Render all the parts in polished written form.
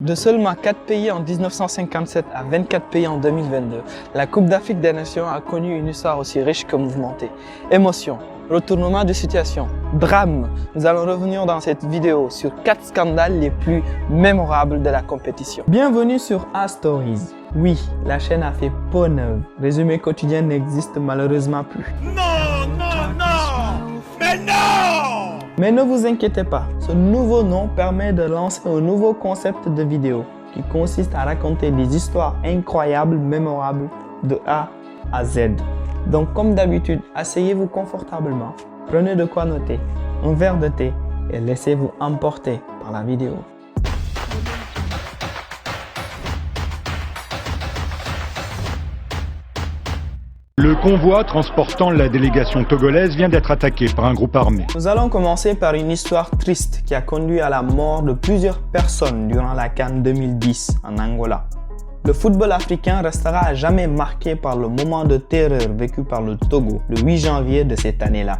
De seulement 4 pays en 1957 à 24 pays en 2022, la Coupe d'Afrique des Nations a connu une histoire aussi riche que mouvementée. Émotion, retournement de situation, drame. Nous allons revenir dans cette vidéo sur 4 scandales les plus mémorables de la compétition. Bienvenue sur A-Stories. Oui, la chaîne a fait peau neuve. Résumé quotidien n'existe malheureusement plus. Non, non, non! Mais non! Mais ne vous inquiétez pas, ce nouveau nom permet de lancer un nouveau concept de vidéo qui consiste à raconter des histoires incroyables, mémorables de A à Z. Donc comme d'habitude, asseyez-vous confortablement, prenez de quoi noter, un verre de thé et laissez-vous emporter par la vidéo. Le convoi transportant la délégation togolaise vient d'être attaqué par un groupe armé. Nous allons commencer par une histoire triste qui a conduit à la mort de plusieurs personnes durant la CAN 2010 en Angola. Le football africain restera à jamais marqué par le moment de terreur vécu par le Togo le 8 janvier de cette année-là.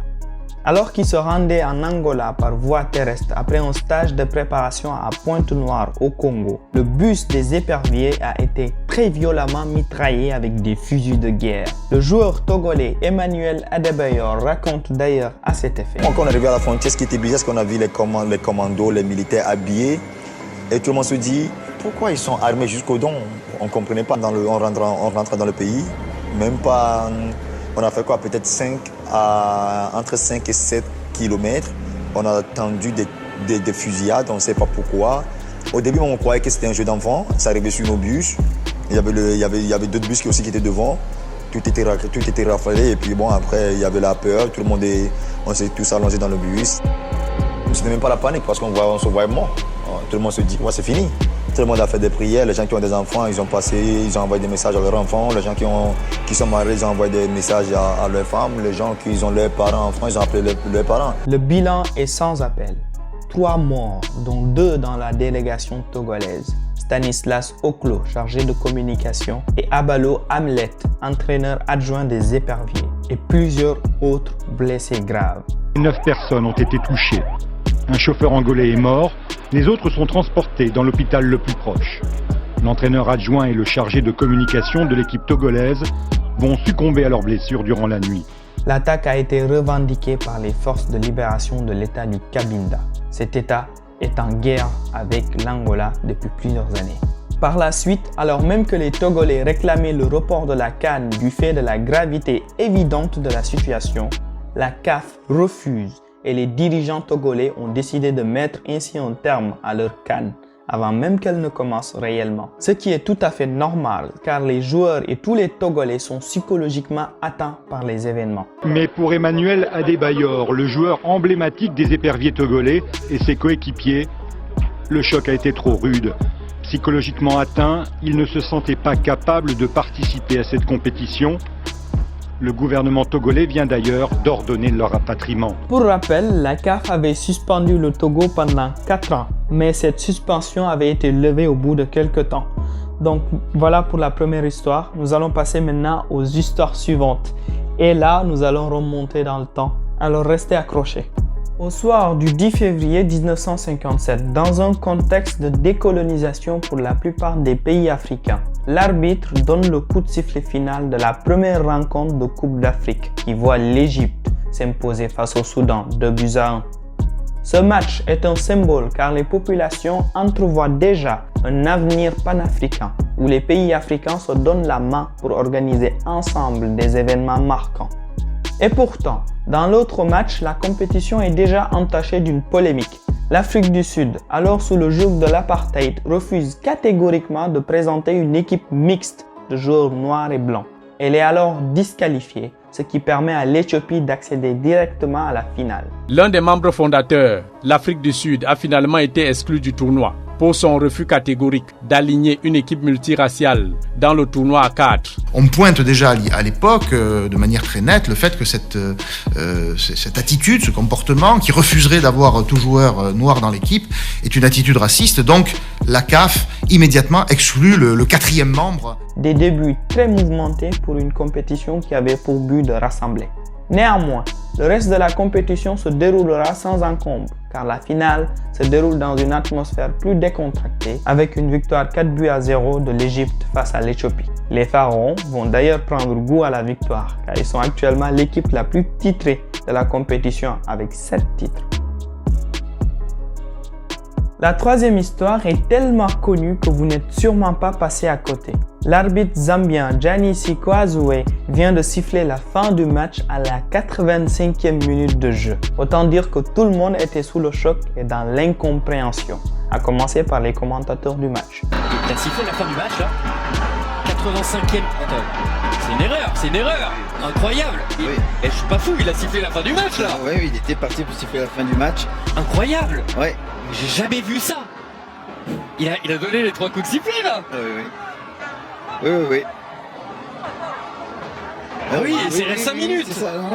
Alors qu'il se rendait en Angola par voie terrestre après un stage de préparation à Pointe-Noire au Congo, le bus des éperviers a été très violemment mitraillé avec des fusils de guerre. Le joueur togolais Emmanuel Adebayor raconte d'ailleurs à cet effet. Quand on est arrivé à la frontière, ce qui était bizarre, c'est qu'on a vu les commandos, les militaires habillés et tout le monde se dit pourquoi ils sont armés jusqu'aux dents. On ne comprenait pas, on rentrait dans le pays, même pas, on a fait quoi, peut-être entre 5 et 7 kilomètres. On a attendu des fusillades, on ne sait pas pourquoi. Au début, on croyait que c'était un jeu d'enfant. Ça arrivait sur nos bus. Il y avait d'autres bus qui étaient devant. Tout était rafalé. Et puis bon, après, il y avait la peur. On s'est tous allongés dans le bus. Ce n'est même pas la panique parce qu'on se voit mort. Tout le monde se dit, ouais, c'est fini. Tout le monde a fait des prières. Les gens qui ont des enfants, ils ont envoyé des messages à leurs enfants. Les gens qui sont mariés, ils ont envoyé des messages à leurs femmes. Les gens qui ont leurs parents en France, ils ont appelé leurs parents. Le bilan est sans appel. 3 morts, dont 2 dans la délégation togolaise. Stanislas Oklo, chargé de communication, et Abalo Hamlet, entraîneur adjoint des éperviers, et plusieurs autres blessés graves. 9 personnes ont été touchées. Un chauffeur angolais est mort, les autres sont transportés dans l'hôpital le plus proche. L'entraîneur adjoint et le chargé de communication de l'équipe togolaise vont succomber à leurs blessures durant la nuit. L'attaque a été revendiquée par les forces de libération de l'État du Cabinda. Cet État est en guerre avec l'Angola depuis plusieurs années. Par la suite, alors même que les Togolais réclamaient le report de la CAN du fait de la gravité évidente de la situation, la CAF refuse et les dirigeants togolais ont décidé de mettre ainsi un terme à leur CAN avant même qu'elle ne commence réellement. Ce qui est tout à fait normal car les joueurs et tous les Togolais sont psychologiquement atteints par les événements. Mais pour Emmanuel Adebayor, le joueur emblématique des éperviers togolais et ses coéquipiers, le choc a été trop rude. Psychologiquement atteint, il ne se sentait pas capable de participer à cette compétition. Le gouvernement togolais vient d'ailleurs d'ordonner leur rapatriement. Pour rappel, la CAF avait suspendu le Togo pendant 4 ans, mais cette suspension avait été levée au bout de quelques temps. Donc voilà pour la première histoire. Nous allons passer maintenant aux histoires suivantes. Et là, nous allons remonter dans le temps. Alors restez accrochés. Au soir du 10 février 1957, dans un contexte de décolonisation pour la plupart des pays africains, l'arbitre donne le coup de sifflet final de la première rencontre de Coupe d'Afrique qui voit l'Égypte s'imposer face au Soudan 2-1. Ce match est un symbole car les populations entrevoient déjà un avenir panafricain où les pays africains se donnent la main pour organiser ensemble des événements marquants. Et pourtant, dans l'autre match, la compétition est déjà entachée d'une polémique. L'Afrique du Sud, alors sous le joug de l'apartheid, refuse catégoriquement de présenter une équipe mixte de joueurs noirs et blancs. Elle est alors disqualifiée, ce qui permet à l'Éthiopie d'accéder directement à la finale. L'un des membres fondateurs, l'Afrique du Sud, a finalement été exclu du tournoi pour son refus catégorique d'aligner une équipe multiraciale dans le tournoi à 4. On pointe déjà à l'époque, de manière très nette, le fait que cette attitude, ce comportement, qui refuserait d'avoir tout joueur noir dans l'équipe, est une attitude raciste. Donc la CAF immédiatement exclut le 4e membre. Des débuts très mouvementés pour une compétition qui avait pour but de rassembler. Néanmoins, Le reste de la compétition se déroulera sans encombre, car la finale se déroule dans une atmosphère plus décontractée, avec une victoire 4-0 de l'Égypte face à l'Éthiopie. Les Pharaons vont d'ailleurs prendre goût à la victoire, car ils sont actuellement l'équipe la plus titrée de la compétition avec 7 titres. La troisième histoire est tellement connue que vous n'êtes sûrement pas passé à côté. L'arbitre zambien Gianni Sikwazuwe vient de siffler la fin du match à la 85e minute de jeu. Autant dire que tout le monde était sous le choc et dans l'incompréhension, à commencer par les commentateurs du match. Il a sifflé la fin du match là. 85e. C'est une erreur, incroyable. Oui. Et je suis pas fou, il a sifflé la fin du match là. Oui, il était parti pour siffler la fin du match. Incroyable. Ouais. J'ai jamais vu ça. Il a donné les 3 coups de sifflet là. Oui. Oui, il reste 5 minutes.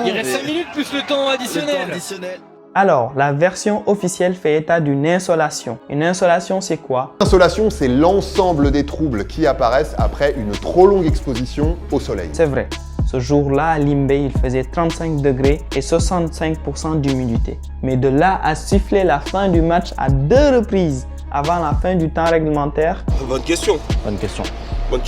Il reste 5 minutes plus le temps additionnel. Alors, la version officielle fait état d'une insolation. Une insolation, c'est quoi? L'insolation, c'est l'ensemble des troubles qui apparaissent après une trop longue exposition au soleil. C'est vrai. Ce jour-là, à Limbe, il faisait 35 degrés et 65% d'humidité. Mais de là à siffler la fin du match à 2 reprises avant la fin du temps réglementaire. Bonne question.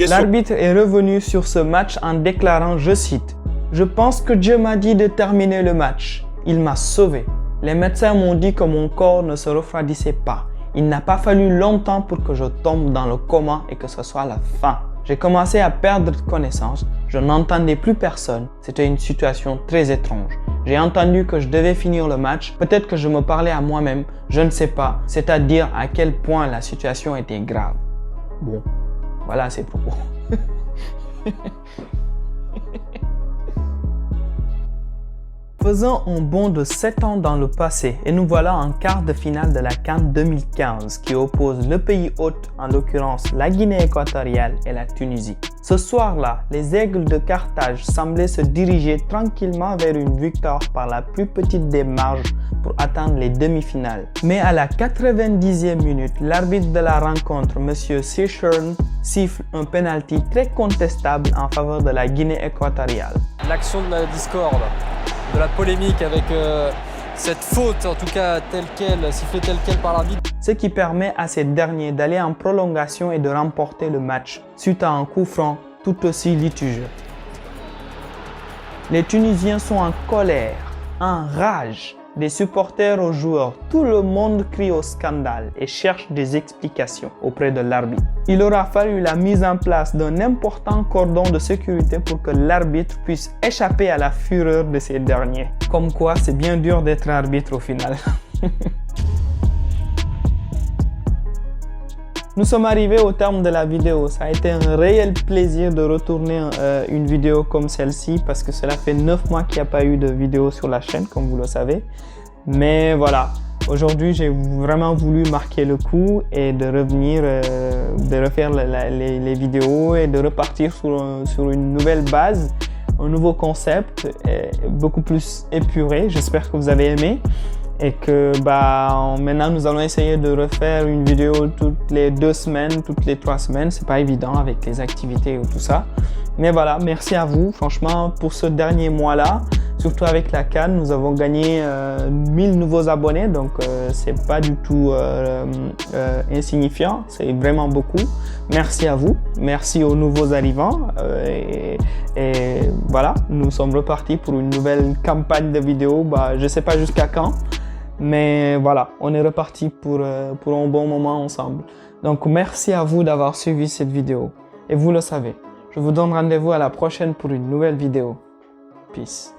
L'arbitre est revenu sur ce match en déclarant, je cite, « Je pense que Dieu m'a dit de terminer le match. Il m'a sauvé. Les médecins m'ont dit que mon corps ne se refroidissait pas. Il n'a pas fallu longtemps pour que je tombe dans le coma et que ce soit la fin. J'ai commencé à perdre connaissance. Je n'entendais plus personne. C'était une situation très étrange. J'ai entendu que je devais finir le match. Peut-être que je me parlais à moi-même. Je ne sais pas. C'est-à-dire à quel point la situation était grave. » Bon, voilà ses propos. Faisons un bond de 7 ans dans le passé et nous voilà en quart de finale de la CAN 2015 qui oppose le pays hôte, en l'occurrence la Guinée équatoriale et la Tunisie. Ce soir-là, les Aigles de Carthage semblaient se diriger tranquillement vers une victoire par la plus petite des marges pour atteindre les demi-finales. Mais à la 90e minute, l'arbitre de la rencontre, M. Seashorn, siffle un penalty très contestable en faveur de la Guinée équatoriale. L'action de la discorde, de la polémique avec cette faute, en tout cas telle quelle, sifflée telle quelle par l'arbitre. Ce qui permet à ces derniers d'aller en prolongation et de remporter le match, suite à un coup franc tout aussi litigieux. Les Tunisiens sont en colère, en rage. Des supporters aux joueurs, tout le monde crie au scandale et cherche des explications auprès de l'arbitre. Il aura fallu la mise en place d'un important cordon de sécurité pour que l'arbitre puisse échapper à la fureur de ces derniers. Comme quoi, c'est bien dur d'être arbitre au final. Nous sommes arrivés au terme de la vidéo. Ça a été un réel plaisir de retourner une vidéo comme celle-ci parce que cela fait 9 mois qu'il n'y a pas eu de vidéo sur la chaîne, comme vous le savez. Mais voilà, aujourd'hui j'ai vraiment voulu marquer le coup et de revenir, de refaire les vidéos et de repartir sur une nouvelle base, un nouveau concept, beaucoup plus épuré. J'espère que vous avez aimé. Et que maintenant nous allons essayer de refaire une vidéo toutes les 2 semaines, toutes les 3 semaines. C'est pas évident avec les activités et tout ça. Mais voilà, merci à vous. Franchement, pour ce dernier mois-là, surtout avec la CAN, nous avons gagné 1000 nouveaux abonnés. Donc c'est pas du tout insignifiant. C'est vraiment beaucoup. Merci à vous. Merci aux nouveaux arrivants. Et voilà, nous sommes repartis pour une nouvelle campagne de vidéos. Je sais pas jusqu'à quand. Mais voilà, on est reparti pour un bon moment ensemble. Donc merci à vous d'avoir suivi cette vidéo. Et vous le savez, je vous donne rendez-vous à la prochaine pour une nouvelle vidéo. Peace.